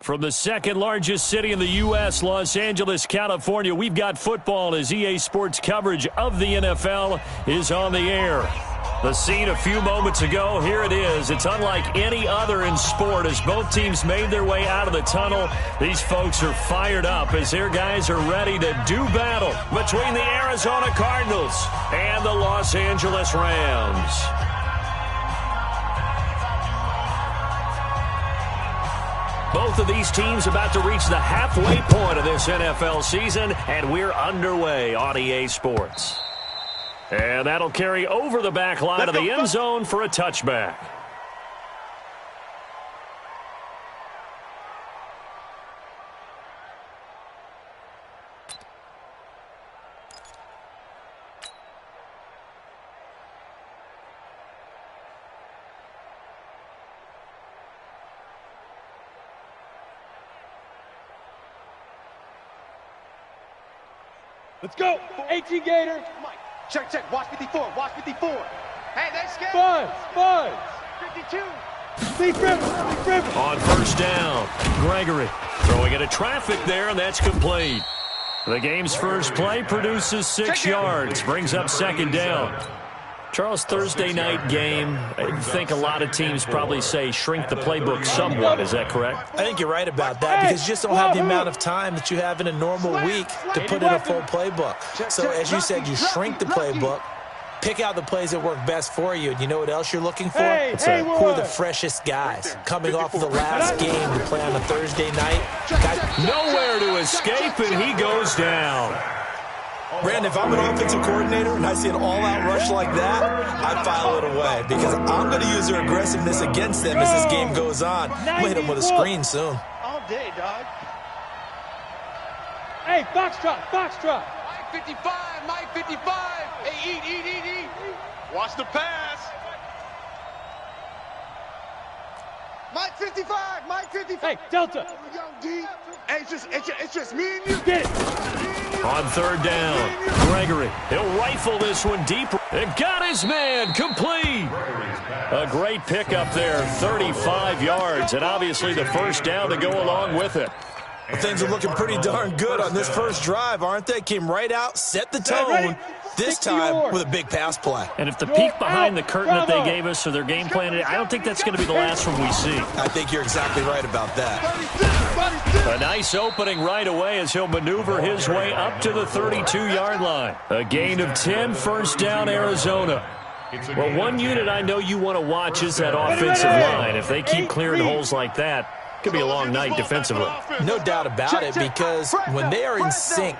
From the second largest city in the U.S., Los Angeles, California, we've got football as EA Sports coverage of the NFL is on the air. The scene a few moments ago, here it is. It's unlike any other in sport as both teams made their way out of the tunnel. These folks are fired up as their guys are ready to do battle between the Arizona Cardinals and the Los Angeles Rams. Both of these teams about to reach the halfway point of this NFL season, and we're underway on EA Sports. And that'll carry over the back line of the end zone for a touchback. Let's go. 18 Gator. Mike, check. Watch 54. Watch 54. Hey, that's good. Five. 52. Deep river. On first down, Gregory throwing into traffic there, and that's complete. The game's first play produces 6 yards, brings up second down. Charles, Thursday night game, I think a lot of teams probably say shrink the playbook somewhat. Is that correct? I think you're right about that because you just don't have the amount of time that you have in a normal week to put in a full playbook. So as you said, you shrink the playbook, pick out the plays that work best for you. And you know what else you're looking for? Who are the freshest guys coming off of the last game to play on a Thursday night? Nowhere to escape, and he goes down. Brandon, if I'm an offensive coordinator and I see an all-out rush like that, I file it away because I'm going to use their aggressiveness against them as this game goes on. I'm going to hit them with a screen soon. All day, dog. Hey, foxtrot. Mike 55. Hey, eat. Watch the pass. Mike 55. Hey, Delta. Young D. Hey, it's just me and you. Get it. On third down, Gregory. He'll rifle this one deep. And got his man complete. A great pickup there, 35 yards. And obviously the first down to go along with it. Well, things are looking pretty darn good on this first drive, aren't they? Came right out, set the tone, this time with a big pass play. And if the peek behind the curtain that they gave us or their game plan, I don't think that's going to be the last one we see. I think you're exactly right about that. A nice opening right away as he'll maneuver his way up to the 32-yard line. A gain of 10, first down, Arizona. Well, one unit I know you want to watch is that offensive line. If they keep clearing holes like that, could be a long night defensively. No doubt about it, because when they are in sync,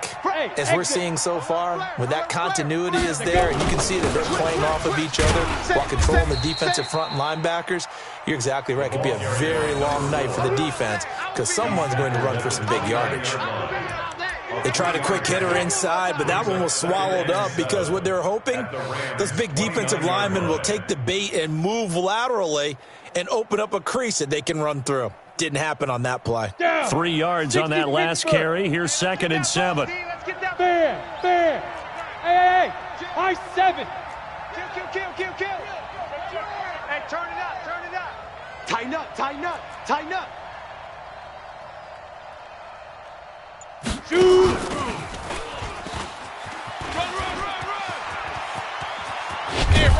as we're seeing so far, when that continuity is there, and you can see that they're playing off of each other while controlling the defensive front linebackers, you're exactly right. It could be a very long night for the defense because someone's going to run for some big yardage. They tried a quick hitter inside, but that one was swallowed up because what they're hoping, those big defensive linemen will take the bait and move laterally and open up a crease that they can run through. Didn't happen on that play. 3 yards on that last carry. Here's 2nd and 7. Fair. Hey. High 7. Kill. Hey, turn it up. Tighten up. Shoot.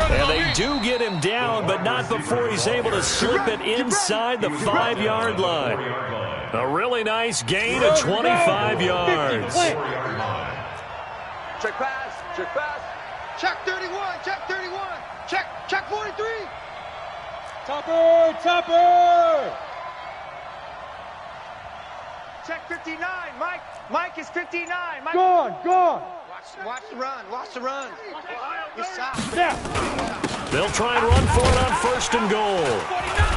And they do get him down, but not before he's able to slip it inside the 5-yard line. A really nice gain of 25 yards. Check pass. Check 31. Check 43. Topper. Check 59. Mike is 59. Mike. Gone. Watch the run. They'll try and run for it on first and goal.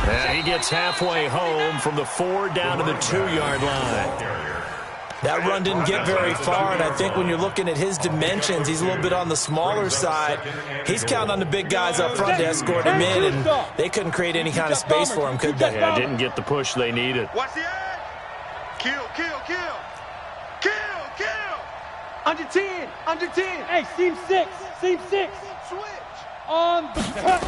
And he gets halfway home from the 4 down to the 2-yard line. That run didn't get very far, and I think when you're looking at his dimensions, he's a little bit on the smaller side. He's counting on the big guys up front to escort him in, and they couldn't create any kind of space for him, could they? Yeah, didn't get the push they needed. Watch the edge. Kill. Under 10. Hey, seam 6. Switch. On the cut.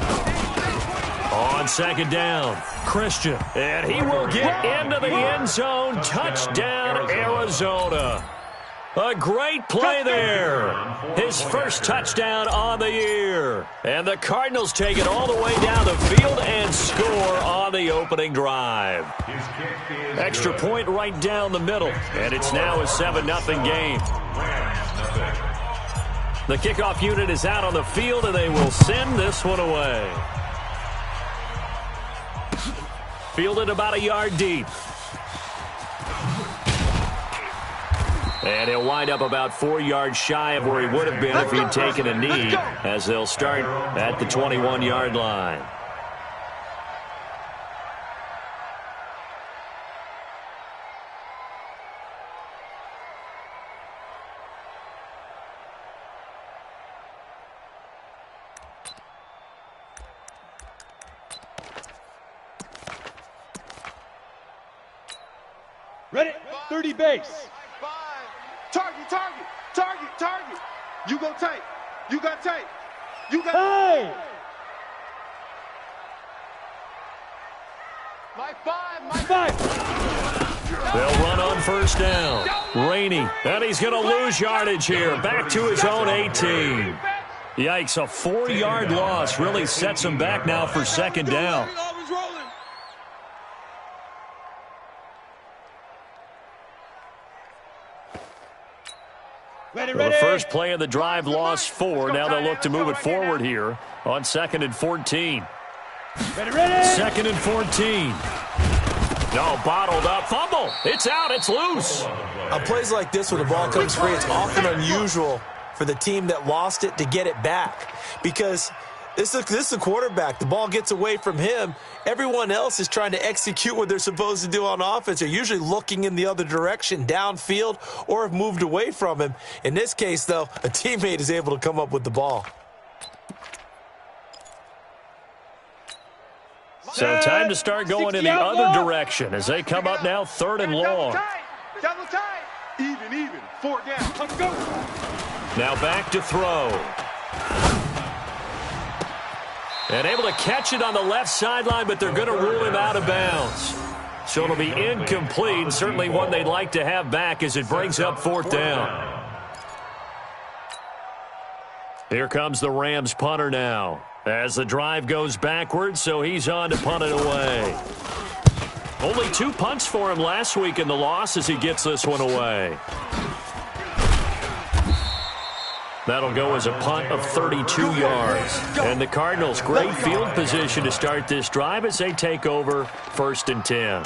On second down, Christian. And he will get into the end zone. Touchdown, Arizona. A great play there. His first touchdown on the year. And the Cardinals take it all the way down the field and score on the opening drive. Extra point right down the middle. And it's now a 7-0 game. The kickoff unit is out on the field, and they will send this one away. Fielded about a yard deep. And he'll wind up about 4 yards shy of where he would have been if he'd taken a knee, as they'll start at the 21-yard line. Ready? 30 base. Target, target, target, target. You go tight. You got tight. You got Hey! My five, my five. They'll run on first down. Rainey, and he's going to lose yardage here. Back to his own 18. Yikes, a 4-yard loss really sets him back now for second down. Ready, Well, ready. the first play of the drive lost 4. Now they'll look to move it forward here on 2nd and 14. Ready, ready. 2nd and 14. No, bottled up. Fumble. It's out. It's loose. On plays like this, when the ball comes free, it's often unusual for the team that lost it to get it back, because this is a quarterback. The ball gets away from him. Everyone else is trying to execute what they're supposed to do on offense. They're usually looking in the other direction, downfield, or have moved away from him. In this case, though, a teammate is able to come up with the ball. So time to start going in the other direction as they come up now 3rd and long. Double tight. Even. 4 down. Let's go. Now back to throw. And able to catch it on the left sideline, but they're going to rule him out of bounds. So it'll be incomplete, certainly one they'd like to have back as it brings up 4th down. Here comes the Rams punter now as the drive goes backwards, so he's on to punt it away. Only 2 punts for him last week in the loss as he gets this one away. That'll go as a punt of 32 yards. And the Cardinals, great field position to start this drive as they take over 1st and 10.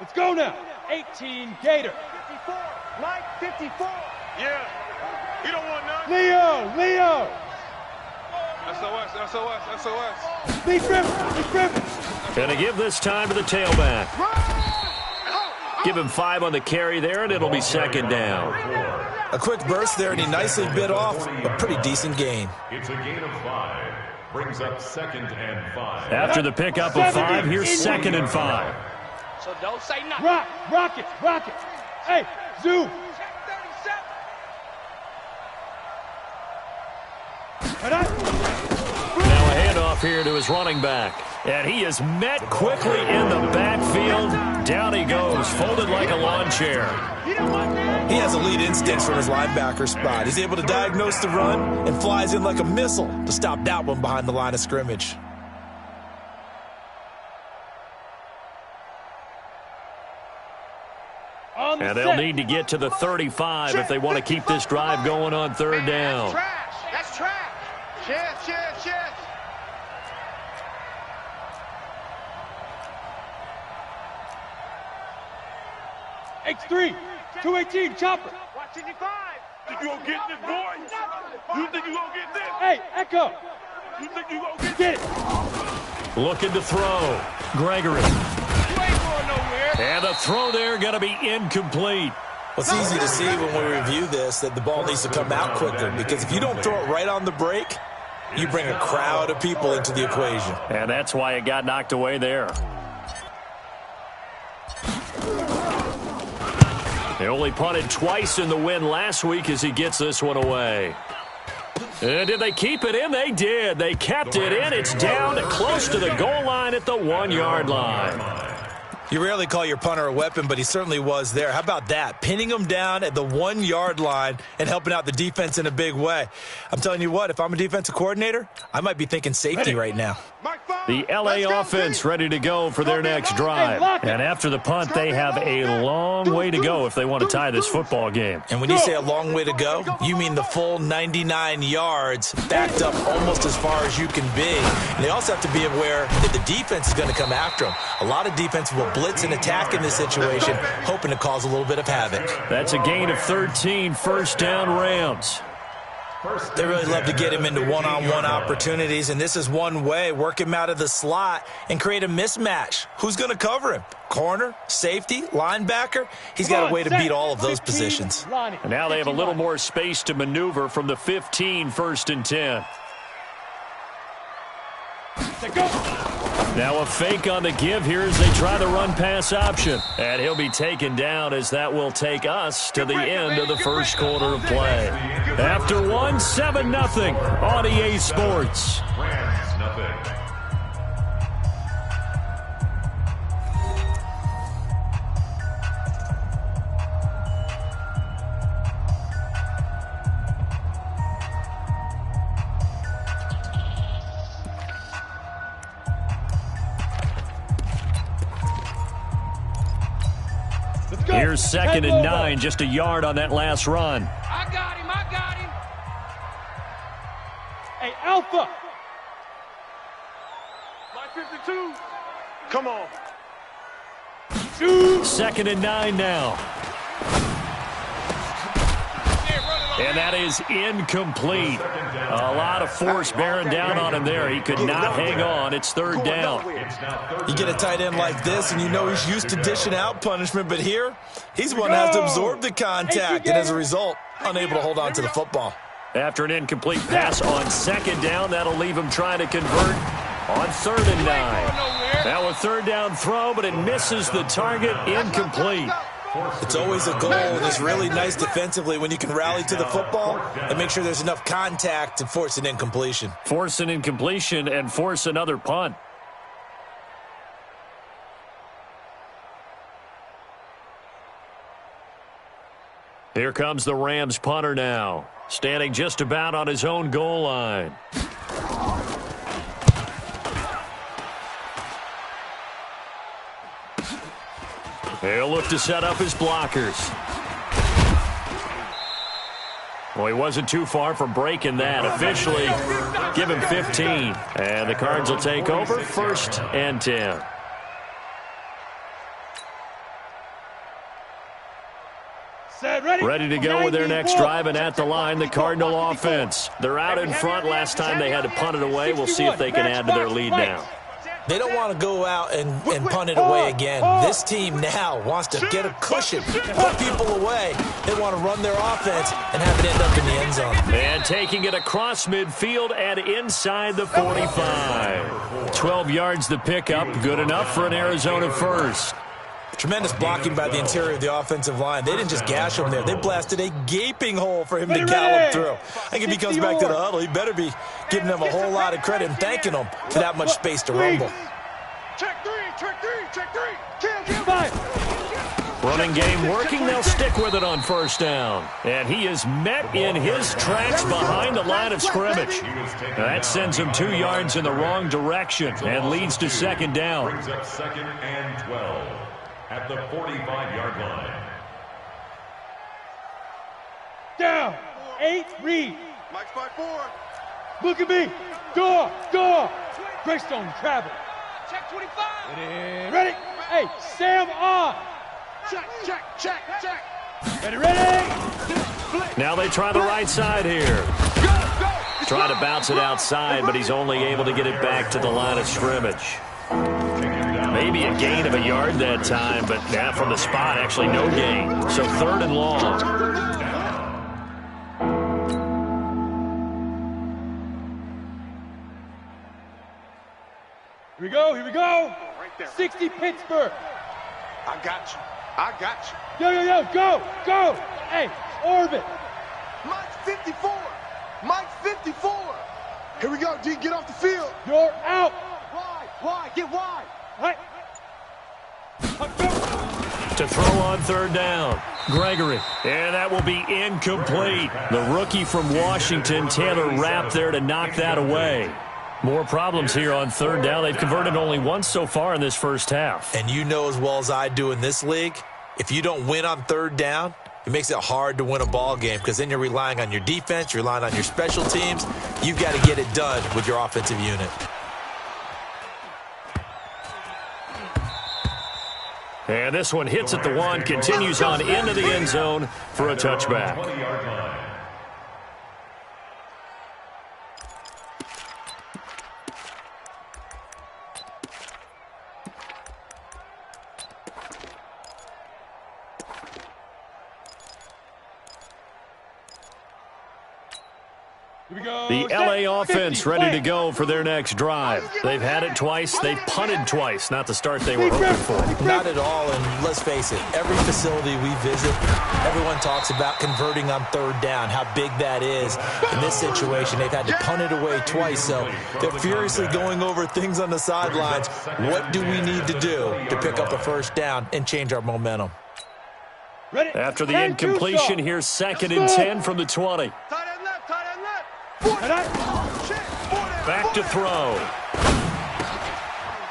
Let's go now. 18 Gator. 54. Mike, 54. Yeah. He don't want none. Leo. SOS. Lee Griffin. And to give this time to the tailback. Give him 5 on the carry there, and it'll be 2nd down. A quick burst there, and he nicely bit off a pretty decent gain. It's a gain of 5. Brings up 2nd and 5. After the pickup of 5, here's 2nd and 5. So don't say nothing. Rock it. Hey, zoom. Now a handoff here to his running back. And he is met quickly in the backfield. Down he goes, folded like a lawn chair. He has elite instincts from his linebacker spot. He's able to diagnose the run and flies in like a missile to stop that one behind the line of scrimmage. And they'll need to get to the 35 if they want to keep this drive going on 3rd down. That's trash. Chance. X3. 218. Chopper. Watching you 5. Think you gonna get this, boy? You think you gonna get this? Hey, Echo. You think you gonna Get it. Looking to throw. Gregory. You ain't going nowhere. And the throw there going to be incomplete. Well, it's easy to see when we review this that the ball needs to come out quicker, because if you don't throw it right on the break, you bring a crowd of people into the equation. And that's why it got knocked away there. They only punted twice in the win last week as he gets this one away. Did they keep it in? They did. They kept it in. It's down close to the goal line at the 1-yard line. You rarely call your punter a weapon, but he certainly was there. How about that? Pinning him down at the 1-yard line and helping out the defense in a big way. I'm telling you what, if I'm a defensive coordinator, I might be thinking safety right now. The LA offense ready to go for their next drive. And after the punt, they have a long way to go if they want to tie this football game. And when you say a long way to go, you mean the full 99 yards backed up almost as far as you can be. And they also have to be aware that the defense is going to come after them. A lot of defense will blitz and attack in this situation, hoping to cause a little bit of havoc. That's a gain of 13, first down Rams. They really love to get him into one-on-one opportunities, and this is one way. Work him out of the slot and create a mismatch. Who's going to cover him? Corner, safety, linebacker? He's got a way to beat all of those positions. And now they have a little more space to maneuver from the 15, first and 10. Now a fake on the give here as they try the run-pass option. And he'll be taken down as that will take us to the end of the first quarter of play. After one, 7-0 on EA Sports. Rams, nothing. Here's 2nd and 9, just a yard on that last run. I got him. I got him. Hey, Alpha. My 52. Come on. 2nd and 9 now. And that is incomplete. A lot of force bearing down on him there. He could not hang on. It's 3rd down. You get a tight end like this, and you know he's used to dishing out punishment, but here, he's the one that has to absorb the contact, and as a result, unable to hold on to the football. After an incomplete pass on 2nd down, that'll leave him trying to convert on 3rd and 9. Now a 3rd down throw, but it misses the target, incomplete. It's always a goal, and it's really nice defensively when you can rally to the football and make sure there's enough contact to force an incompletion. Force an incompletion and force another punt. Here comes the Rams punter now, standing just about on his own goal line. He'll look to set up his blockers. Well, he wasn't too far from breaking that. Officially, give him 15. And the Cards will take over, 1st and 10. Ready to go with their next drive, and at the line, the Cardinal offense. They're out in front. Last time they had to punt it away. We'll see if they can add to their lead now. They don't want to go out and punt it away again. This team now wants to get a cushion, put people away. They want to run their offense and have it end up in the end zone. And taking it across midfield and inside the 45. 12 yards the pickup. Good enough for an Arizona first. Tremendous blocking by the interior of the offensive line. They didn't just gash him there. They blasted a gaping hole for him to gallop through. I think if he comes back to the huddle, he better be giving them a whole lot of credit and thanking them for that much space to rumble. Check three, check three, check three. Running game working. They'll stick with it on 1st down. And he is met in his tracks behind the line of scrimmage. That sends him 2 yards in the wrong direction and leads to 2nd down. Brings up 2nd and 12 at the 45-yard line. Down. 8, read. Mike's 5-4. Look at me. Door, door. Greystone travel. Check 25. Ready? Hey, Sam on. Check, check, check, check. Ready, ready. Now they try the right side here. Trying to bounce it outside, but he's only able to get it back to the line of scrimmage. Maybe a gain of a yard that time, but now from the spot, actually no gain. So 3rd and long. Here we go, here we go. 60 Pittsburgh. I got you. I got you. Yo, yo, yo, go, go. Hey, orbit. Mike's 54. Mike's 54. we go, G. Get off the field. You're out. Wide. Get wide. Hey. To throw on third down. Gregory. And that will be incomplete. The rookie from Washington, Taylor Rapp, there to knock that away. More problems here on third down. They've converted only once so far in this first half. And you know as well as I do in this league, if you don't win on third down, it makes it hard to win a ball game because then you're relying on your defense, you're relying on your special teams. You've got to get it done with your offensive unit. And this one hits at the 1, continues on into the end zone for a touchback. The LA offense ready to go for their next drive. They've had it twice. They've punted twice. Not the start they were hoping for. Not at all, and let's face it, every facility we visit, everyone talks about converting on third down, how big that is. In this situation, they've had to punt it away twice, so they're furiously going over things on the sidelines. What do we need to do to pick up a first down and change our momentum? After the incompletion, here's 2nd and 10 from the 20. Back to throw.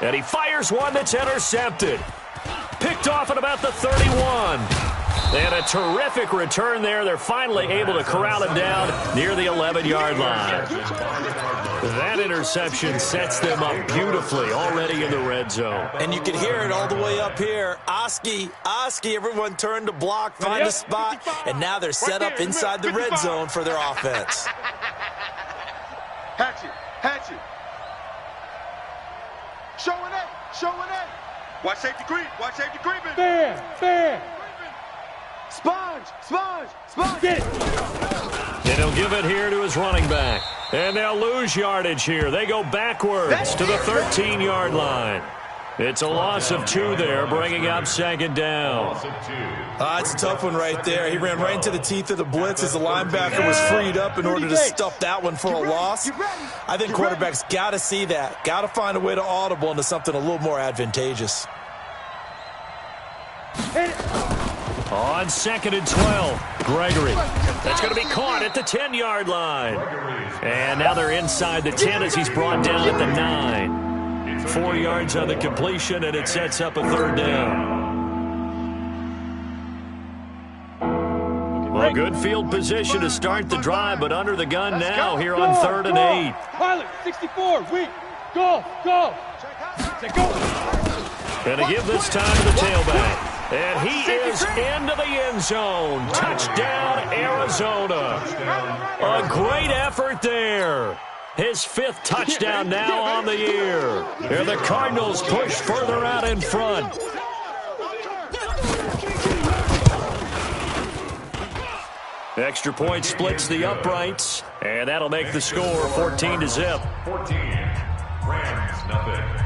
And he fires one that's intercepted. Picked off at about the 31. And a terrific return there. They're finally able to corral him down near the 11-yard line. That interception sets them up beautifully already in the red zone. And you can hear it all the way up here. Oski, everyone turned to block, find a spot, and now they're set up inside the red zone for their offense. Hatchet. Showing it. Watch safety creeping. Fair. Sponge. Get it. And he'll give it here to his running back. And they'll lose yardage here. They go backwards to the 13-yard line. It's a loss of 2 there, bringing up 2nd down. It's a tough one right there. He ran right into the teeth of the blitz as the linebacker was freed up in order to stuff that one for a loss. I think quarterbacks got to see that. Got to find a way to audible into something a little more advantageous. On 2nd and 12, Gregory. That's going to be caught at the 10-yard line. And now they're inside the 10 as he's brought down at the 9. 4 yards on the completion, and it sets up a 3rd down. Well, good field position to start the drive, but under the gun now here on 3rd and 8. Pilot, 64, weak. Go. And to give this time to the tailback. And he is into the end zone. Touchdown, Arizona. A great effort there. His 5th touchdown now on the year. And the Cardinals push further out in front. Extra point splits the uprights. And that'll make the score 14-0. 14. Rams, nothing.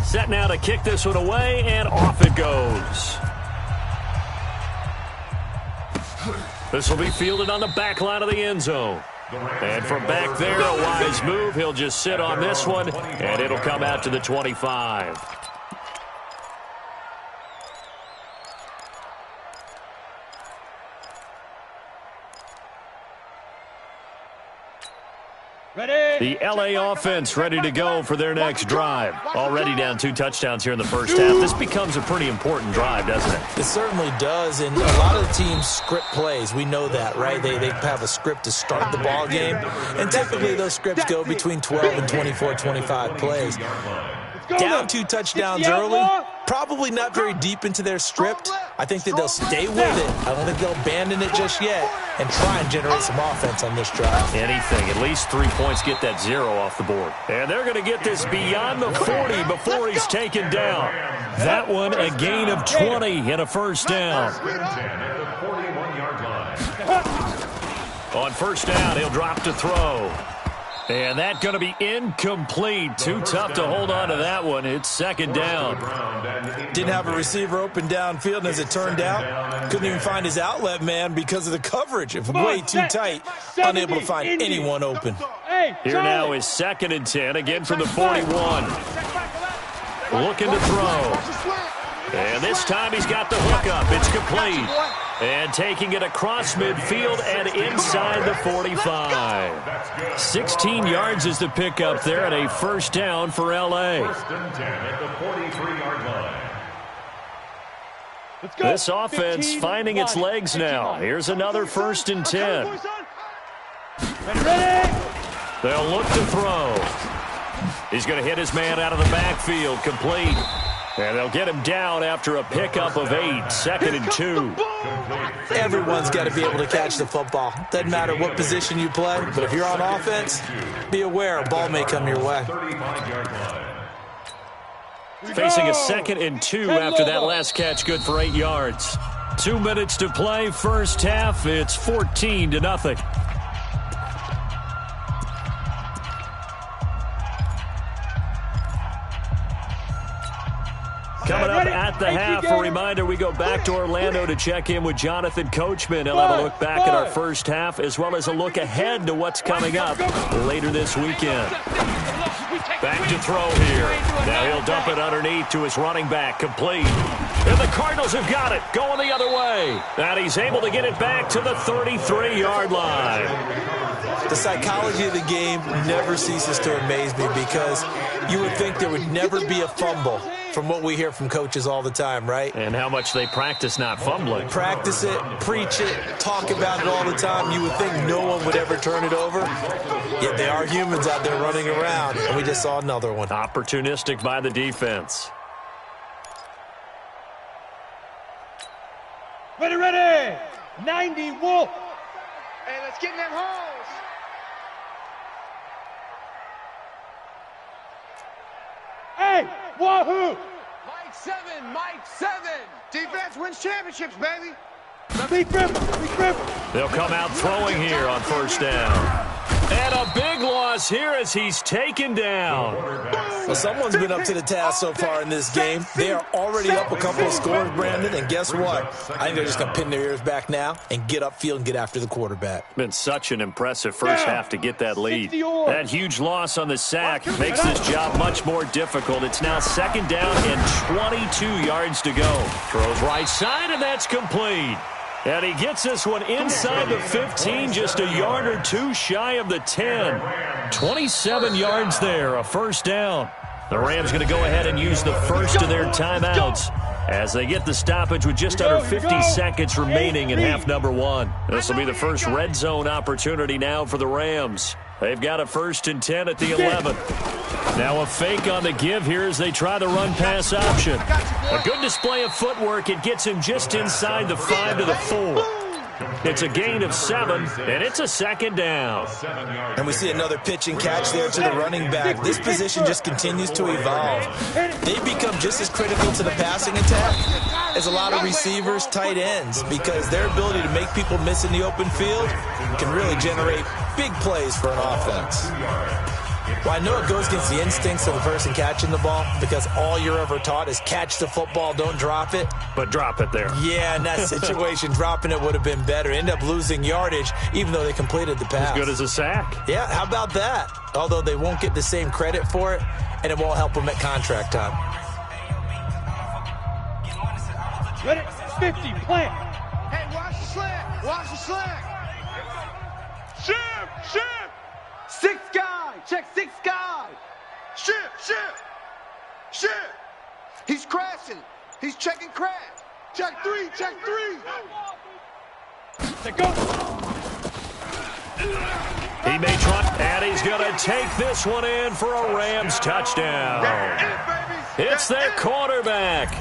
Set now to kick this one away, and off it goes. This will be fielded on the back line of the end zone. And from back there, a wise move. He'll just sit on this one, and it'll come out to the 25. The LA offense ready to go for their next drive. Already down 2 touchdowns here in the first half. This becomes a pretty important drive, doesn't it? It certainly does, and a lot of the teams script plays. We know that, right? They have a script to start the ball game, and typically those scripts go between 12 and 24, 25 plays. Down 2 touchdowns early, probably not very deep into their script, I think that they'll stay with it. I don't think they'll abandon it just yet and try and generate some offense on this drive. Anything. At least 3 points get that 0 off the board. And they're going to get this beyond the 40 before he's taken down. That one a gain of 20 and a first down. On first down, he'll drop to throw. And that's going to be incomplete. Too tough to hold on to that one. It's second down. Didn't have a receiver open downfield, and as it turned out, couldn't even find his outlet man because of the coverage. It was way too tight, unable to find anyone open. Here now is 2nd and 10, again from the 41. Looking to throw. And this time he's got the hookup. It's complete. And taking it across midfield and inside the 45. 16 yards is the pickup there and a first down for L.A. First and 10 at the 43-yard line. This offense finding its legs now. Here's another 1st and 10. They'll look to throw. He's going to hit his man out of the backfield, complete. And they'll get him down after a pickup of 8, 2nd and 2. Everyone's got to be able to catch the football. Doesn't matter what position you play, but if you're on offense, be aware a ball may come your way. Facing a 2nd and 2 after that last catch, good for 8 yards. 2 minutes to play, first half. It's 14-0. Coming up at the half, a reminder, we go back to Orlando to check in with Jonathan Coachman. He'll have a look back at our first half as well as a look ahead to what's coming up later this weekend. Back to throw here. Now he'll dump it underneath to his running back, complete. And the Cardinals have got it, going the other way. And he's able to get it back to the 33-yard line. The psychology of the game never ceases to amaze me because you would think there would never be a fumble from what we hear from coaches all the time, right? And how much they practice not fumbling. Practice it, preach it, talk about it all the time. You would think no one would ever turn it over. Yet they are humans out there running around, and we just saw another one. Opportunistic by the defense. Ready. 90 Wolf. Hey, let's get in them holes. Hey, wahoo! Mike 7. Defense wins championships, baby. Big Ripper. They'll come out throwing here on first down. And a big loss here as he's taken down. Well, someone's been up to the task so far in this game. They are already up a couple of scores, Brandon, and guess what? I think they're just going to pin their ears back now and get upfield and get after the quarterback. Been such an impressive first half to get that lead. That huge loss on the sack makes this job much more difficult. It's now 2nd down and 22 yards to go. Throws right side, and that's complete. And he gets this one inside the 15, just a yard or two shy of the 10. 27 yards there, a first down. The Rams going to go ahead and use the first of their timeouts as they get the stoppage with just under 50 seconds remaining in half number 1. This will be the first red zone opportunity now for the Rams. They've got a 1st and 10 at the 11. Now a fake on the give here as they try the run-pass option. A good display of footwork. It gets him just inside the 5 to the 4. It's a gain of 7, and it's a 2nd down. And we see another pitch and catch there to the running back. This position just continues to evolve. They become just as critical to the passing attack as a lot of receivers, tight ends, because their ability to make people miss in the open field can really generate big plays for an offense. Well, I know it goes against the instincts of the person catching the ball because all you're ever taught is catch the football, don't drop it. But drop it there. Yeah, in that situation, dropping it would have been better. End up losing yardage even though they completed the pass. As good as a sack. Yeah, how about that? Although they won't get the same credit for it, and it won't help them at contract time. Ready, 50, plant. Hey, watch the slant. Watch the slant. Ship. Sixth guy. Check sixth guy. Ship. He's crashing. He's checking crash. Check 3. Go. He may try, and he's going to take this one in for a Rams touchdown. It's their quarterback.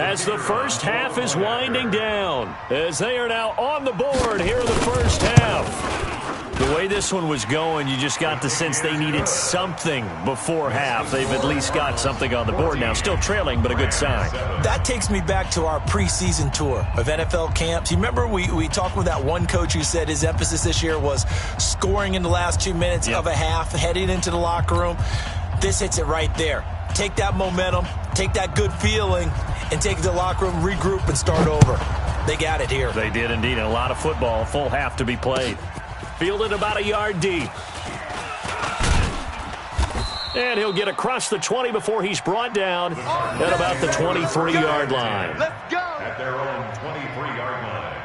as the first half is winding down, as they are now on the board here in the first half. The way this one was going, you just got the sense they needed something before half. They've at least got something on the board now. Still trailing, but a good sign. That takes me back to our preseason tour of NFL camps. You remember we talked with that one coach who said his emphasis this year was scoring in the last 2 minutes of a half, heading into the locker room. This hits it right there. Take that momentum, take that good feeling, and take it to the locker room, regroup, and start over. They got it here. They did indeed. A lot of football, full half to be played. Fielded about a yard deep. And he'll get across the 20 before he's brought down at about the 23-yard line. Let's go. At their own 23-yard line.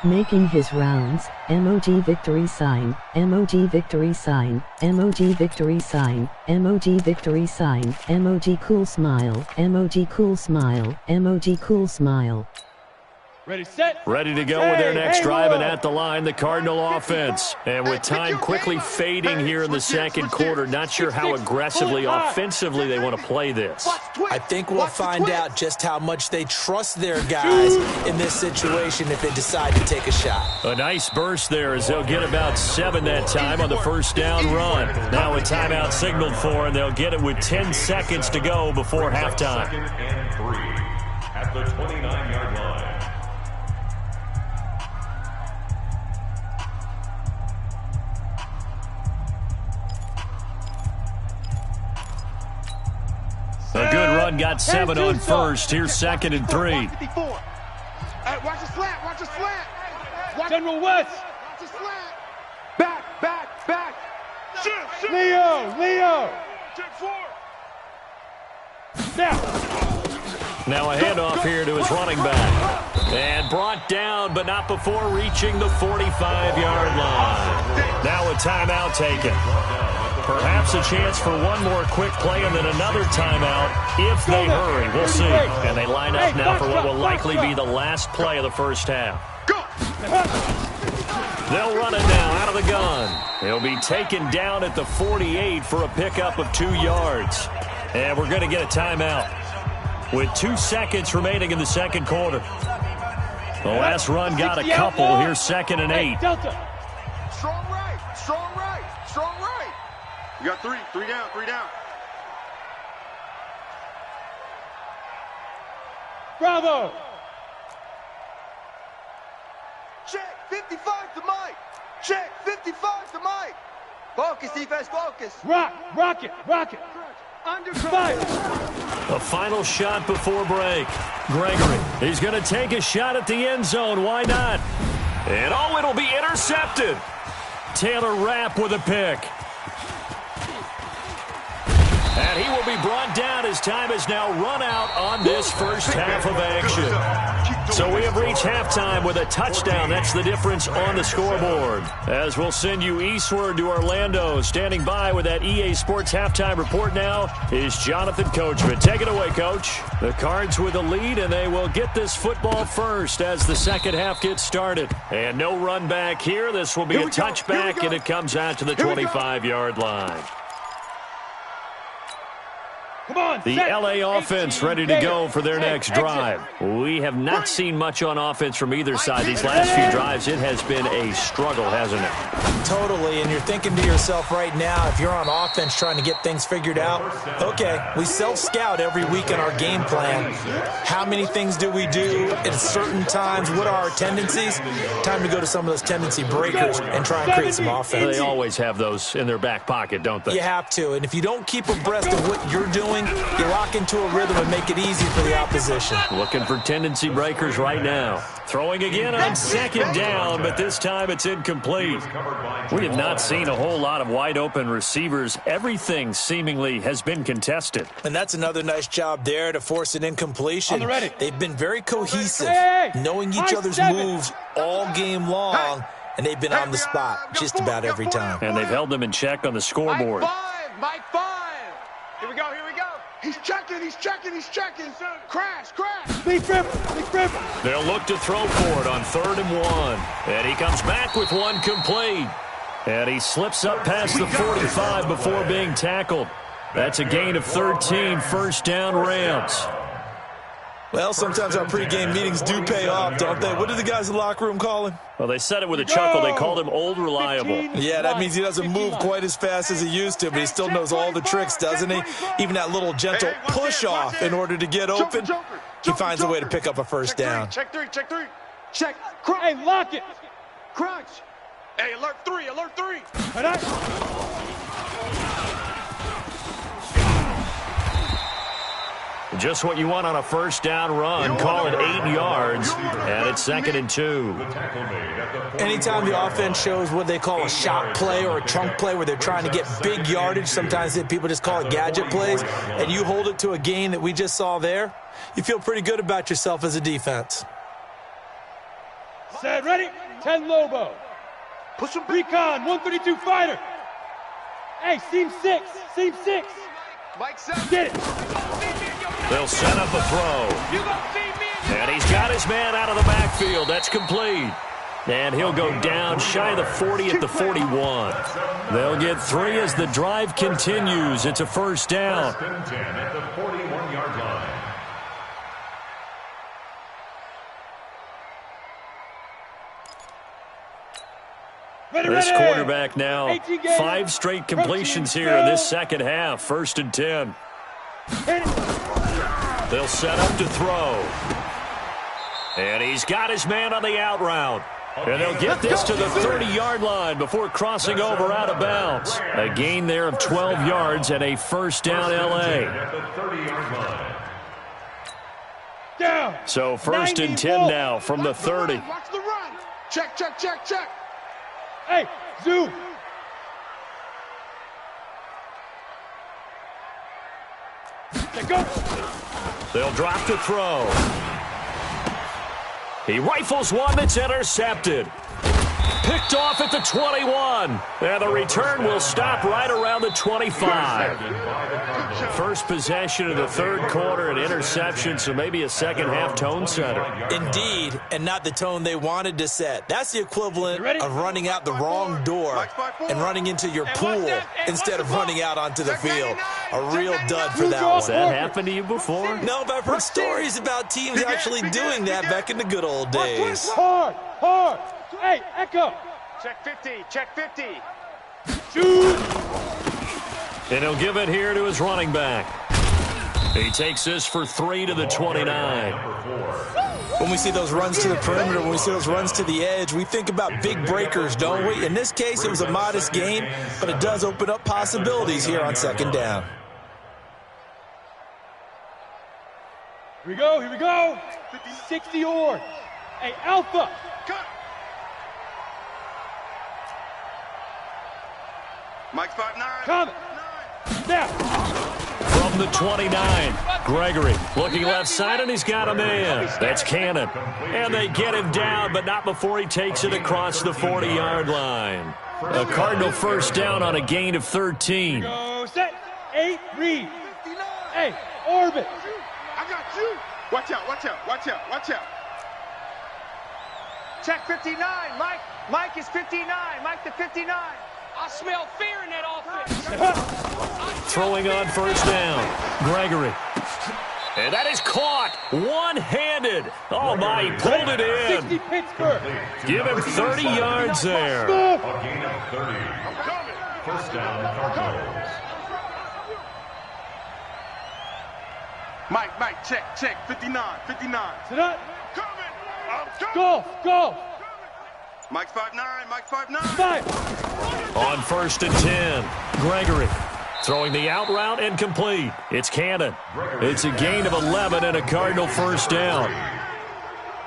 Making his rounds, emoji victory sign, emoji victory sign, emoji victory sign, emoji victory sign, emoji cool smile, emoji cool smile, emoji cool smile. Ready, set. Ready to go with their next drive, and at the line, the Cardinal offense. And with time quickly fading here in the second quarter, not sure how aggressively, offensively they want to play this. I think we'll find out just how much they trust their guys in this situation if they decide to take a shot. A nice burst there as they'll get about 7 that time on the first down run. Now a timeout signaled for, and they'll get it with 10 seconds to go before halftime. 2nd and 3 at the 29-yard line. A good run got 7 on first. Here's 2nd and 3. Hey, watch the slant. Watch the slant. General West. Watch the slant. Back. Shift. Leo. Check 4. Now. Now a handoff here to his running back. And brought down, but not before reaching the 45-yard line. Now a timeout taken. Perhaps a chance for one more quick play and then another timeout if they hurry. We'll see. And they line up now for what will likely be the last play of the first half. They'll run it now out of the gun. He'll be taken down at the 48 for a pickup of 2 yards. And we're going to get a timeout with 2 seconds remaining in the second quarter. The last run got a couple. Here's 2nd and 8. Delta. Strong right. You got 3 down. Bravo. Check 55 to Mike. Check 55 to Mike. Focus, defense, focus. Rock it. Under Fire. A final shot before break. Gregory, he's going to take a shot at the end zone. Why not? And it'll be intercepted. Taylor Rapp with a pick. And he will be brought down as time has now run out on this first half of action. So we have reached halftime with a touchdown. That's the difference on the scoreboard. As we'll send you eastward to Orlando. Standing by with that EA Sports halftime report now is Jonathan Coachman. Take it away, Coach. The Cards with the lead, and they will get this football first as the second half gets started. And no run back here. This will be a touchback, and it comes out to the 25-yard line. The LA offense ready to go for their next drive. We have not seen much on offense from either side. These last few drives, it has been a struggle, hasn't it? Totally, and you're thinking to yourself right now, if you're on offense trying to get things figured out, okay, we self-scout every week in our game plan. How many things do we do at certain times? What are our tendencies? Time to go to some of those tendency breakers and try and create some offense. They always have those in their back pocket, don't they? You have to, and if you don't keep abreast of what you're doing, you lock into a rhythm and make it easy for the opposition. Looking for tendency breakers right now. Throwing again on 2nd down, but this time it's incomplete. We have not seen a whole lot of wide open receivers. Everything seemingly has been contested. And that's another nice job there to force an incompletion. They've been very cohesive, knowing each other's moves all game long, and they've been on the spot just about every time. And they've held them in check on the scoreboard. Mike 5. Here we go. He's checking. Crash. Big rip. They'll look to throw for it on 3rd and 1. And he comes back with one complete. And he slips up past the 45 before being tackled. That's a gain of 13, first down Rams. Well, sometimes our pregame meetings do pay off, don't they? What do the guys in the locker room call him? Well, they said it with a chuckle. They called him Old Reliable. Yeah, that means he doesn't move quite as fast as he used to, but he still knows all the tricks, doesn't he? Even that little gentle push-off in order to get open, he finds a way to pick up a first down. Check three. Check. Hey, lock it. Crunch. Hey, alert three. Just what you want on a first down run. Call it 8 yards, and it's 2nd and 2. Anytime the offense shows what they call a shot play or a chunk play where they're trying to get big yardage, sometimes people just call it gadget plays, and you hold it to a gain that we just saw there, you feel pretty good about yourself as a defense. Set, ready? 10 Lobo. Push him. Recon, 132 fighter. Hey, seam 6. Mike 7. Get it. They'll set up a throw. And he's got his man out of the backfield. That's complete. And he'll go down shy of the 40 at the 41. They'll get 3 as the drive continues. It's a first down. 10 at the 41-yard line. This quarterback now 5 straight completions here in this second half. 1st and 10. They'll set up to throw. And he's got his man on the out route. And they'll get this to the 30-yard line before crossing over out of bounds. A gain there of 12 yards and a first down L.A. So 1st and 10 now from the 30. Watch the run. Check. Hey, zoom. Go. They'll drop to throw. He rifles one that's intercepted. Picked off at the 21. And the return will stop right around the 25. First possession of the third quarter, an interception, so maybe a second-half tone setter. Indeed, and not the tone they wanted to set. That's the equivalent of running out the wrong door and running into your pool instead of running out onto the field. A real dud for that one. Has that happened to you before? No, but I've heard stories about teams actually doing that back in the good old days. Hard. Hey, Echo. Check 50. Shoot. And he'll give it here to his running back. He takes this for 3 to the 29. When we see those runs to the perimeter, when we see those runs to the edge, we think about big breakers, don't we? In this case, it was a modest gain, but it does open up possibilities here on 2nd down. Here we go. 60 yards. Hey, Alpha. Cut. Mike's 5'9". Coming. Now. From the 29, Gregory looking left side, and he's got a man. That's Cannon. And they get him down, but not before he takes it across the 40-yard line. A Cardinal first down on a gain of 13. Go, set. 8, read. Hey, orbit. I got you. Watch out. Check 59. Mike is 59. Mike the 59. I smell fear in that offense. Throwing on first down. Gregory. And that is caught one-handed. Oh, my, he pulled it in. 60 Pittsburgh. Give him 30 yards there. A gain of 30. First down, Cardinals. Mike, check. 59. Sit up. Coming. Golf. Mike's 5'9". 5. On 1st and 10, Gregory throwing the out route incomplete. It's Cannon. It's a gain of 11 and a Cardinal first down.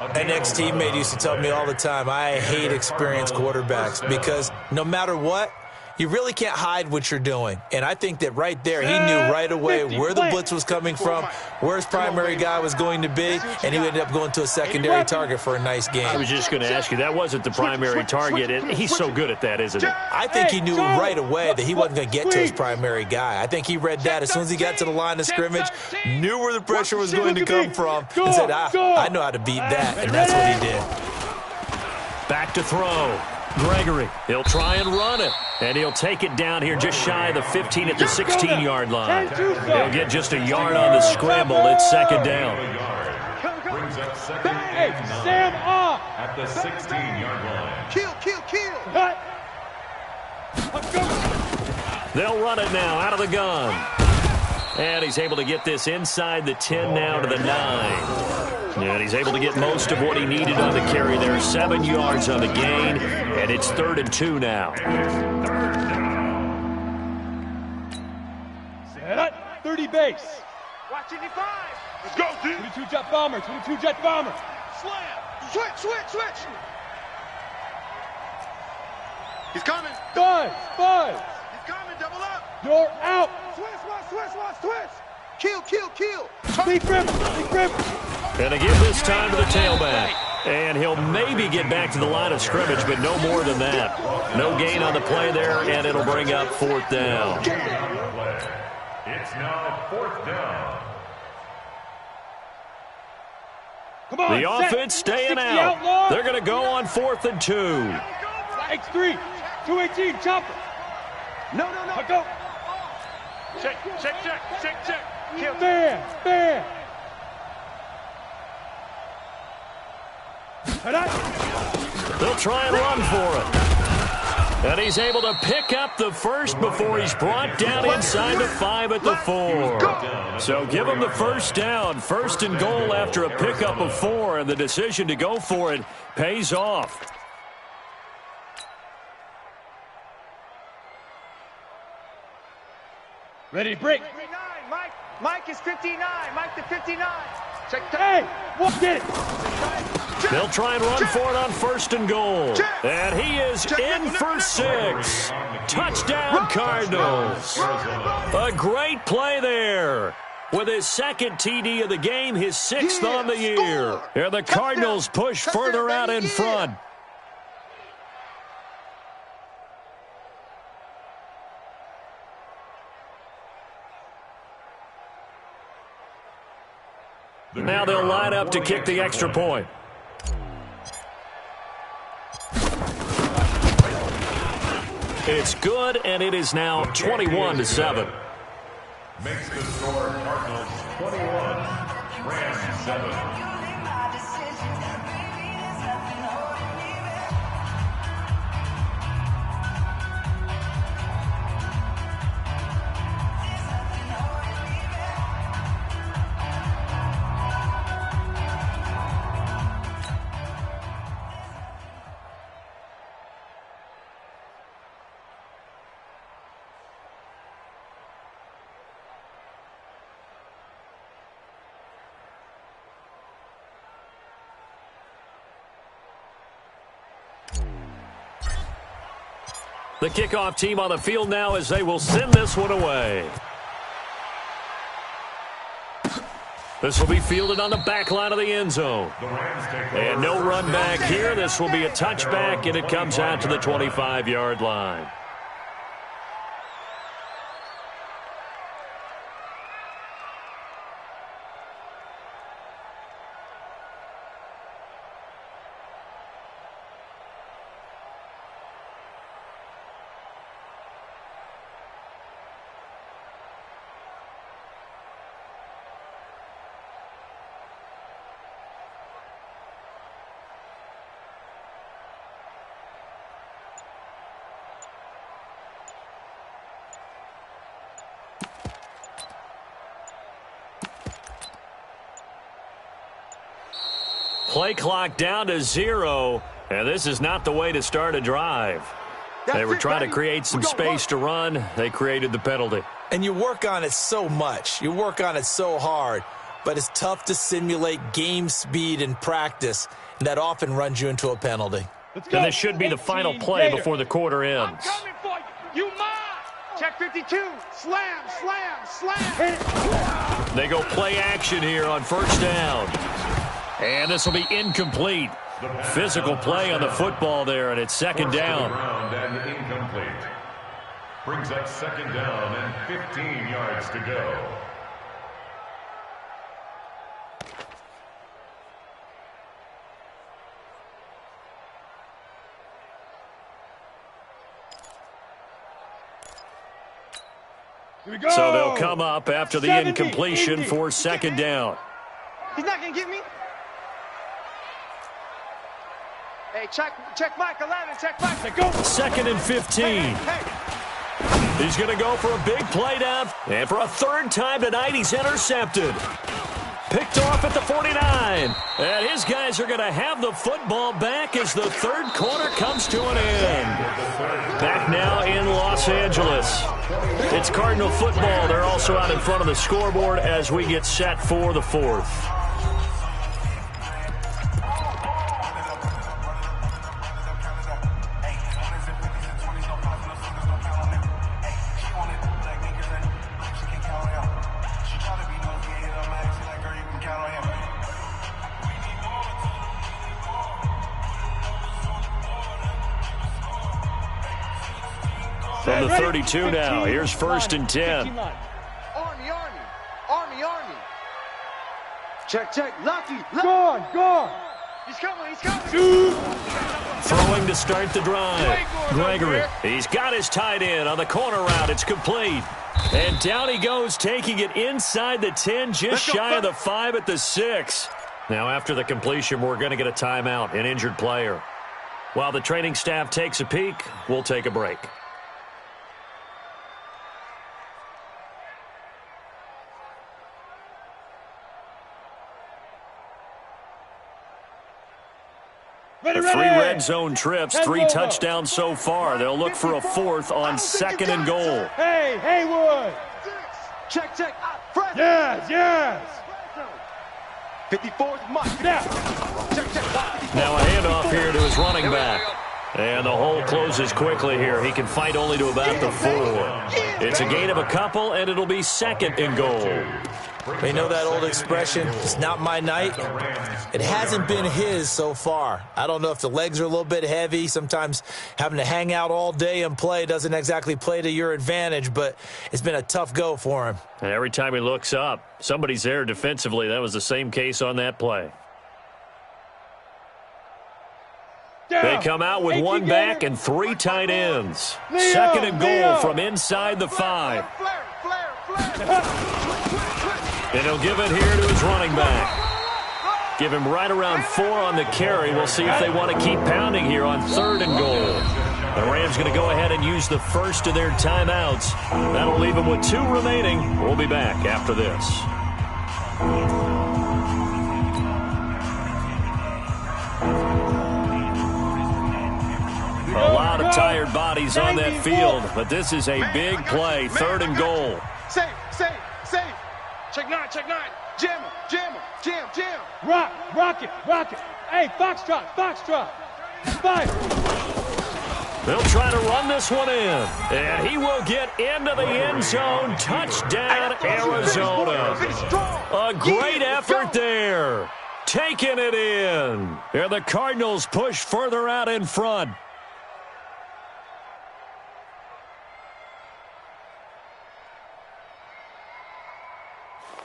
An ex-teammate used to tell me all the time, I hate experienced quarterbacks because no matter what, you really can't hide what you're doing. And I think that right there, he knew right away where the blitz was coming from, where his primary guy was going to be, and he ended up going to a secondary target for a nice game. I was just going to ask you, that wasn't the primary target. And he's so good at that, isn't he? I think he knew right away that he wasn't going to get to his primary guy. I think he read that as soon as he got to the line of scrimmage, knew where the pressure was going to come from, and said, I know how to beat that, and that's what he did. Back to throw. Gregory, he'll try and run it, and he'll take it down here just shy of the 15 at the 16-yard line. He'll get just a yard on the scramble. It's 2nd down. up second Hey, and 9 Sam off. at the 16-yard line. Kill, kill, kill. Cut. Let's go. They'll run it now out of the gun. And he's able to get this inside the 10 now to the 9. And he's able to get most of what he needed on the carry there. 7 yards on the gain, and it's 3rd and 2 now. Set up. 30 base. Watch 85. Let's go, G. 22 jet bomber. 22 jet bomber. Slam. Switch, switch, switch. He's coming. Buzz. Buzz. He's coming. Double up. You're out. Switch, switch, switch. Kill, kill, kill. Big grip. Big grip. And to give this time to the tailback. And he'll maybe get back to the line of scrimmage, but no more than that. No gain on the play there, and it'll bring up 4th down. It's now 4th down. Come on. The offense staying out. They're going to go on 4th and 2. X3. 218. Chopper. No. Let go. Check. Kill. Bam. Bam. They'll try and run for it. And he's able to pick up the first before he's brought down inside the 5 at the 4. So give him the first down. 1st and goal after a pickup of 4, and the decision to go for it pays off. Ready to break. 59. Mike is 59. Mike to 59. Check. Hey, what did it? They'll try and run for it on 1st and goal. And he is in for 6. Touchdown, Cardinals. A great play there. With his 2nd TD of the game, his 6th on the year. And the Cardinals push further out in front. Now they'll line up to kick the extra point. It's good, and it is now 21-7. Makes the score Cardinals 21, Rams 7. The kickoff team on the field now as they will send this one away. This will be fielded on the back line of the end zone. And no run back here. This will be a touchback, and it comes out to the 25-yard line. Play clock down to 0, and this is not the way to start a drive. They were trying to create some space to run. They created the penalty. And you work on it so much. You work on it so hard. But it's tough to simulate game speed in practice, and that often runs you into a penalty. And this should be the final play before the quarter ends. I'm coming for you. You mine. Check 52. Slam, slam, slam. They go play action here on 1st down. And this will be incomplete. Physical play on the football there, and it's 2nd down. And incomplete. Brings up 2nd down and 15 yards to go. Here we go. So they'll come up after the incompletion for 2nd down. He's not going to get me. Hey, check Mike 11, check Mike. Go. 2nd and 15. He's going to go for a big play down. And for a third time tonight, he's intercepted. Picked off at the 49. And his guys are going to have the football back as the third quarter comes to an end. Back now in Los Angeles. It's Cardinal football. They're also out in front of the scoreboard as we get set for the fourth. From the 32 now, here's 1st and 10. Army. Check, Lucky. Go on. He's coming. Throwing to start the drive. Gregory, he's got his tight end on the corner route. It's complete. And down he goes, taking it inside the 10, just shy of the 5 at the 6. Now after the completion, we're going to get a timeout, an injured player. While the training staff takes a peek, we'll take a break. The 3 red zone trips, 3 touchdowns so far. They'll look for a 4th on 2nd and goal. Hey, Haywood. Check. Yes. 54's Mike. Now a handoff here to his running back. And the hole closes quickly here. He can fight only to about the 4. It's a gain of a couple, and it'll be 2nd and goal. You know that old expression, it's not my night? It hasn't been his so far. I don't know if the legs are a little bit heavy. Sometimes having to hang out all day and play doesn't exactly play to your advantage, but it's been a tough go for him. And every time he looks up, somebody's there defensively. That was the same case on that play. They come out with 1 back and 3 tight ends. 2nd and goal from inside the 5. And he'll give it here to his running back. Give him right around 4 on the carry. We'll see if they want to keep pounding here on 3rd and goal. The Rams going to go ahead and use the first of their timeouts. That'll leave them with 2 remaining. We'll be back after this. A lot of tired bodies on that field, but this is a big play. 3rd and goal. Safe. Check 9. Jam. Rock it. Hey, Foxtrot. Fire. They'll try to run this one in. And he will get into the end zone. Touchdown, Arizona. A great effort there. Taking it in. And the Cardinals push further out in front.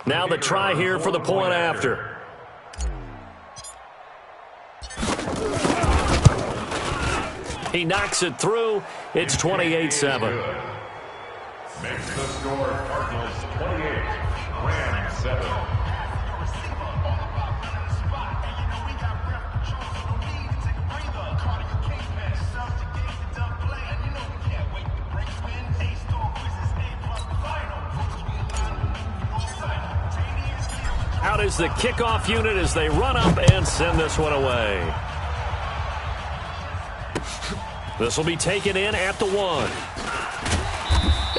Now the try here for the point after. He knocks it through. It's 28-7. Makes the score Cardinals 28, Rams 7. Out is the kickoff unit as they run up and send this one away. This will be taken in at the 1.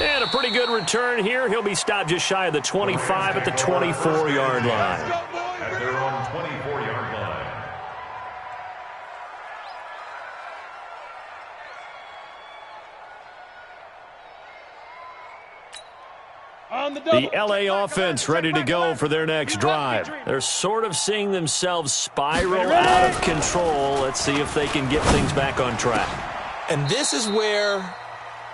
And a pretty good return here. He'll be stopped just shy of the 25 at the 24-yard line. At their own 24-yard line. The LA offense ready to go for their next drive. They're sort of seeing themselves spiral out of control. Let's see if they can get things back on track. And this is where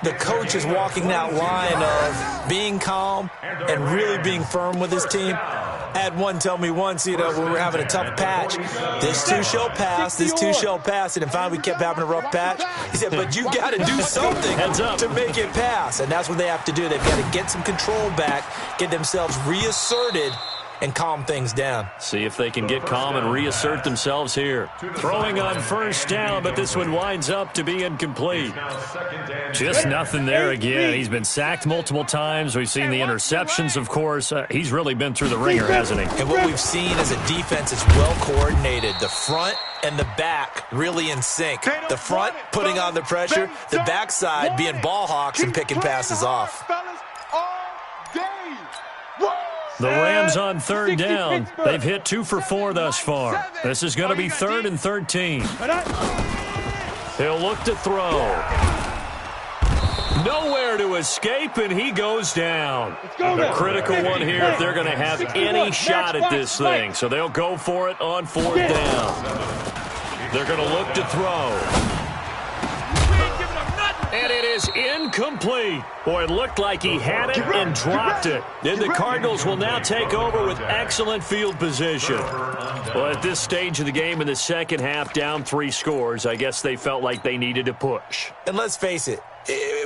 the coach is walking that line of being calm and really being firm with his team. I had one tell me once, when we were having a tough patch, this too shall pass, this too shall pass, and then finally we kept having a rough patch. He said, but you got to do something to make it pass, and that's what they have to do. They've got to get some control back, get themselves reasserted, and calm things down. See if they can get calm and reassert themselves here. Throwing on first down, but this one winds up to be incomplete. Just nothing there again. He's been sacked multiple times. We've seen the interceptions, of course. He's really been through the ringer, hasn't he? And what we've seen as a defense is well coordinated. The front and the back really in sync. The front putting on the pressure, the backside being ball hawks and picking passes off. The Rams on third down. They've hit 2 for 4 thus far. This is going to be 3rd and 13. He'll look to throw. Nowhere to escape, and he goes down. A critical one here if they're going to have any shot at this thing. So they'll go for it on 4th down. They're going to look to throw. And it is incomplete. Boy, it looked like he had it and dropped it. And the Cardinals will now take over with excellent field position. Well, at this stage of the game in the second half, down 3 scores, I guess they felt like they needed to push. And let's face it,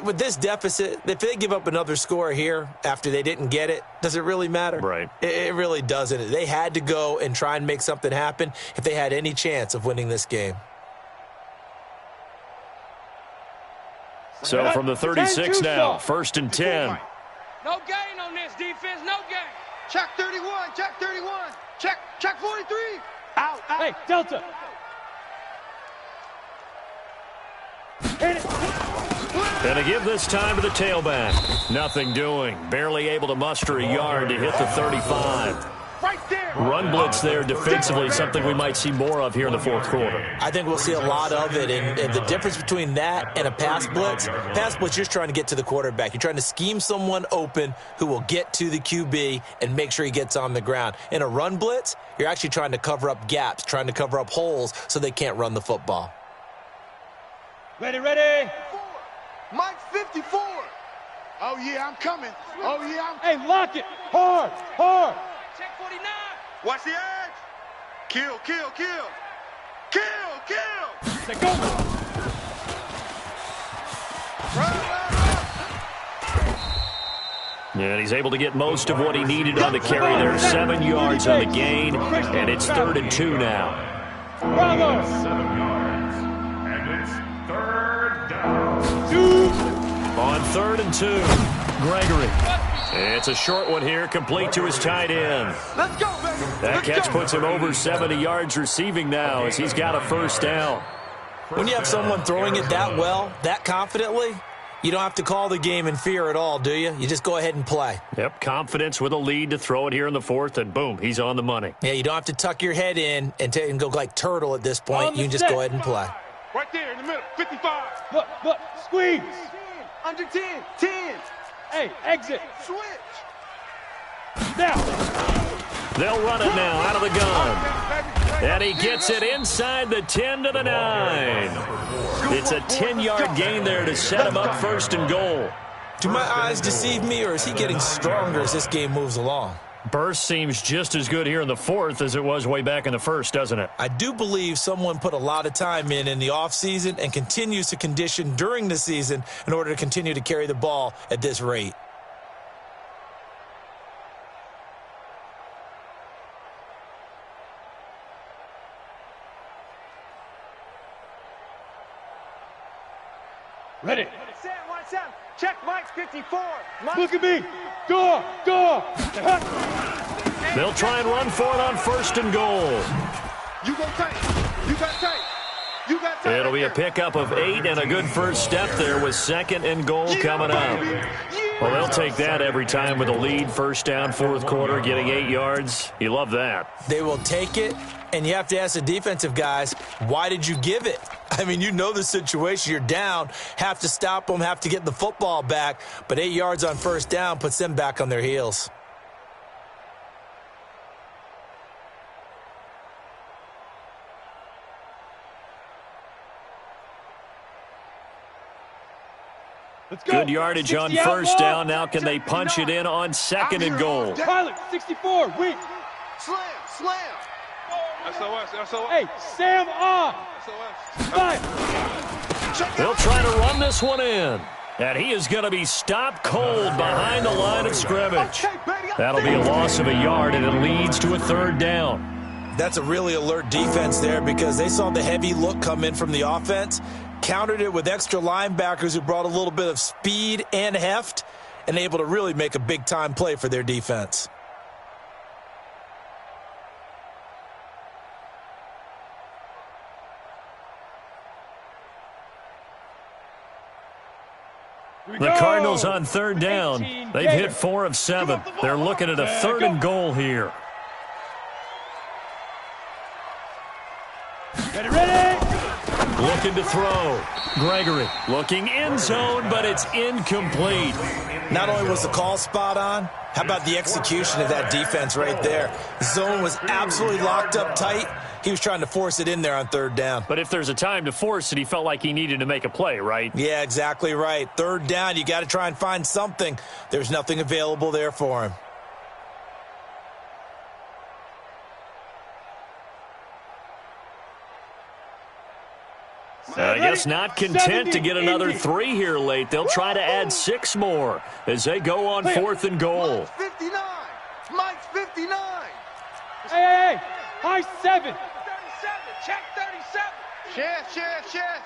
with this deficit, if they give up another score here after they didn't get it, does it really matter? Right. It really doesn't. They had to go and try and make something happen if they had any chance of winning this game. So from the 36 now, 1st and 10. No gain on this defense, no gain. Check 31, check 31, check 43. Out. Hey, Delta. And to give this time to the tailback. Nothing doing. Barely able to muster a yard to hit the 35. Right there. Run blitz there defensively, something we might see more of here in the 4th quarter. I think we'll see a lot of it, and the difference between that and a pass blitz, you're just trying to get to the quarterback. You're trying to scheme someone open who will get to the QB and make sure he gets on the ground. In a run blitz, you're actually trying to cover up gaps, trying to cover up holes so they can't run the football. Ready. Mike 54. Oh, yeah, I'm coming. Oh, yeah, Hey, lock it. Hard. Check 49. Watch the edge. Kill. Let's go. And he's able to get most of what he needed on the carry there. 7 yards on the gain, and it's 3rd and 2 now. Bravo. 7 yards. And it's 3rd down. On 3rd and 2, Gregory. It's a short one here, complete to his tight end. Let's go, baby. That catch puts him over 70 yards receiving now as he's got a 1st down. When you have someone throwing it that well, that confidently, you don't have to call the game in fear at all, do you? You just go ahead and play. Yep, confidence with a lead to throw it here in the 4th, and boom, he's on the money. Yeah, you don't have to tuck your head in and go like turtle at this point. You can just go ahead and play. Right there in the middle, 55. Look, squeeze. Under 10. 10. Hey, exit. Switch. Now. They'll run it now out of the gun. And he gets it inside the 10 to the 9. It's a 10-yard gain there to set him up 1st and goal. Do my eyes deceive me, or is he getting stronger as this game moves along? Burst seems just as good here in the 4th as it was way back in the 1st, doesn't it? I do believe someone put a lot of time in the offseason and continues to condition during the season in order to continue to carry the ball at this rate. Ready. Sam, watch out. Check Mike 54. Look at me. Door. They'll try and run for it on 1st and goal. You got tight. It'll be a pickup of 8 and a good 1st step there with 2nd and goal coming up. Well, they'll take that every time with a lead. 1st down, 4th quarter, getting 8 yards. You love that. They will take it, and you have to ask the defensive guys, why did you give it? I mean, you know the situation. You're down, have to stop them, have to get the football back, but 8 yards on 1st down puts them back on their heels. Let's go. Good yardage on 1st down. Now can they punch it in on 2nd and goal? Pilot, 64, weak. Slam. SOS. Hey, Sam on. SOS. Five. They'll try to run this one in. And he is going to be stopped cold behind the line of scrimmage. That'll be a loss of a yard, and it leads to a 3rd down. That's a really alert defense there because they saw the heavy look come in from the offense, countered it with extra linebackers who brought a little bit of speed and heft, and able to really make a big-time play for their defense. The Cardinals on 3rd down. They've hit 4 of 7. They're looking at a 3rd and goal here. Ready? Looking to throw. Gregory looking end zone, but it's incomplete. Not only was the call spot on, how about the execution of that defense right there? The zone was absolutely locked up tight. He was trying to force it in there on 3rd down. But if there's a time to force it, he felt like he needed to make a play, right? Yeah, exactly right. 3rd down, you got to try and find something. There's nothing available there for him. I guess not content to get another 3 here late. They'll try to add 6 more as they go on 4th and goal. Mike's 59. Mike's 59. Hey, high 7. 37. Check 37. Yes.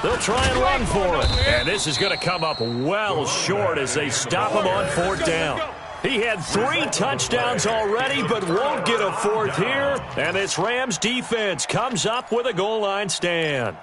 They'll try and run for it. And this is going to come up well short as they stop him on 4th down. He had 3 touchdowns already, but won't get a 4th here. And this Rams defense comes up with a goal line stand.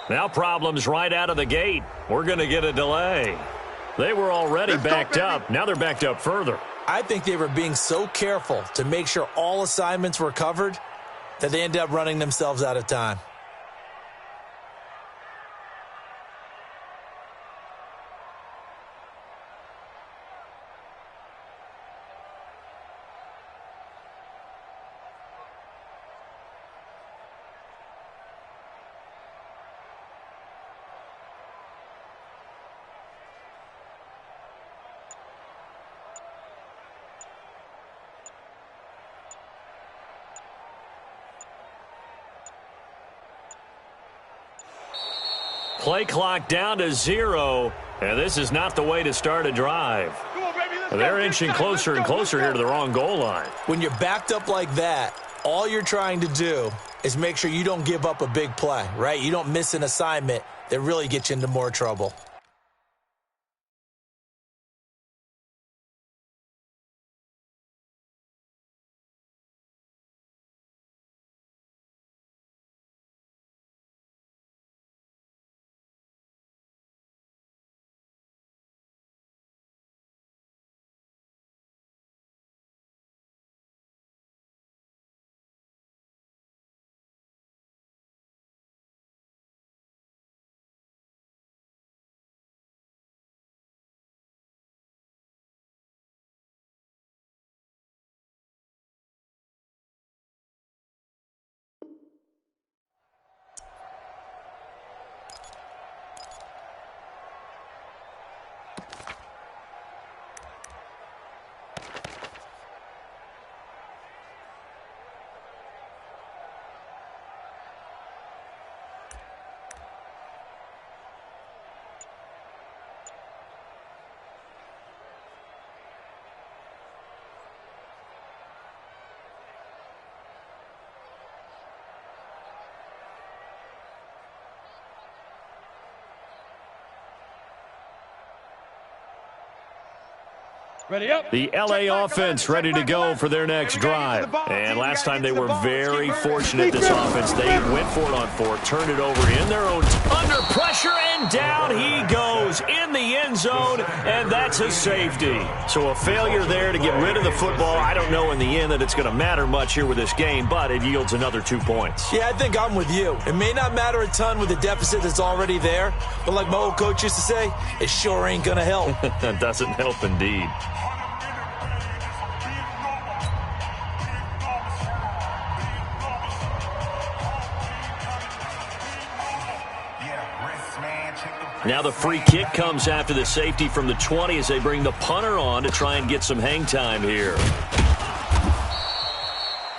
Now problems right out of the gate. We're going to get a delay. They were already backed up. Now they're backed up further. I think they were being so careful to make sure all assignments were covered that they ended up running themselves out of time. Play clock down to 0, and this is not the way to start a drive. They're inching closer and closer here to the wrong goal line. When you're backed up like that, all you're trying to do is make sure you don't give up a big play, right? You don't miss an assignment that really gets you into more trouble. Ready up. The LA offense ready to go for their next drive. And last time they were very fortunate, this offense. They went for it on 4, turned it over in their own under pressure, and down he goes in the end zone, and that's a safety. So a failure there to get rid of the football. I don't know in the end that it's going to matter much here with this game, but it yields another 2 points. Yeah, I think I'm with you. It may not matter a ton with the deficit that's already there, but like my old coach used to say, it sure ain't going to help. That doesn't help indeed. Now the free kick comes after the safety from the 20 as they bring the punter on to try and get some hang time here.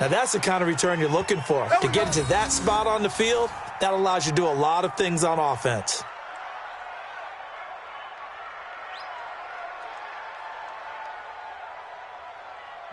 Now that's the kind of return you're looking for. To get into that spot on the field, that allows you to do a lot of things on offense.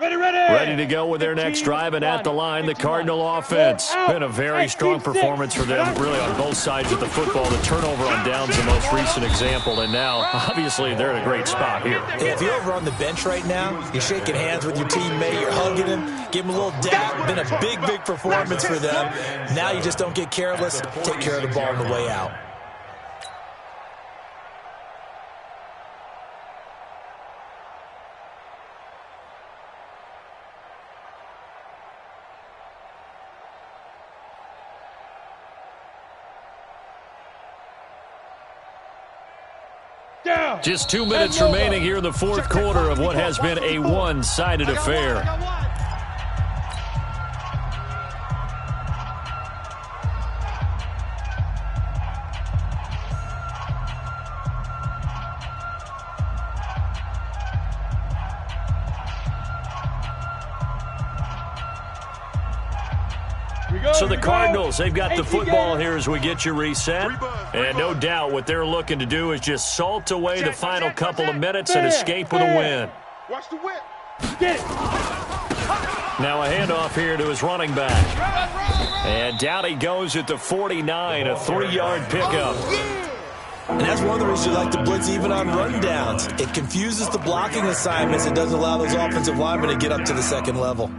Ready to go with their next drive, and at the line, the Cardinal offense. Been a very strong performance for them, really, on both sides of the football. The turnover on downs, the most recent example, and now, obviously, they're in a great spot here. If you're over on the bench right now, you're shaking hands with your teammate, you're hugging him, give him a little dab. Been a big, big performance for them. Now you just don't get careless. Take care of the ball on the way out. Just 2 minutes remaining here in the fourth quarter of what has been a one-sided affair. So the Cardinals, they've got the football here as we get you reset. And no doubt what they're looking to do is just salt away the final couple of minutes and escape with a win. Watch the whip. Get it. Now a handoff here to his running back. And down he goes at the 49, a 3-yard pickup. And that's one of the reasons you like to blitz even on rundowns. It confuses the blocking assignments. It doesn't allow those offensive linemen to get up to the second level.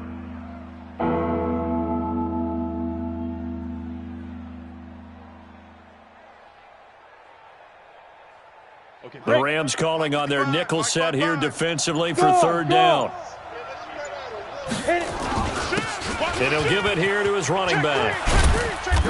The Rams calling on their nickel set here defensively for third down. And he'll give it here to his running back.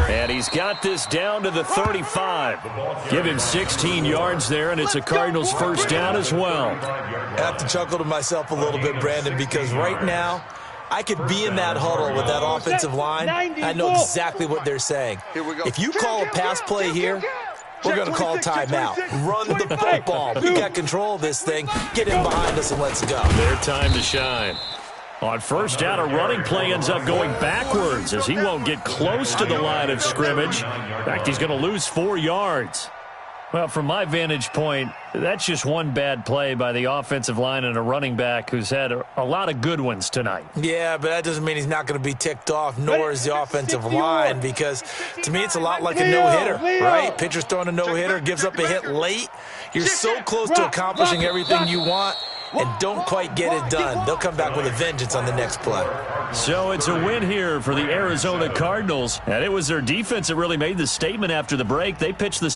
And he's got this down to the 35. Give him 16 yards there, and it's a Cardinals first down as well. I have to chuckle to myself a little bit, Brandon, because right now, I could be in that huddle with that offensive line. I know exactly what they're saying. If you call a pass play here, we're going to call timeout. Run the football. We got control of this thing. Get in behind us and let's go. Their time to shine. On first down, a running play ends up going backwards as he won't get close to the line of scrimmage. In fact, he's going to lose 4 yards. Well, from my vantage point, that's just one bad play by the offensive line and a running back who's had a lot of good ones tonight. Yeah, but that doesn't mean he's not going to be ticked off, nor is the offensive line, because to me it's a lot like a no-hitter, right? Pitcher's throwing a no-hitter, gives up a hit late. You're so close to accomplishing everything you want and don't quite get it done. They'll come back with a vengeance on the next play. So it's a win here for the Arizona Cardinals, and it was their defense that really made the statement after the break. They pitched the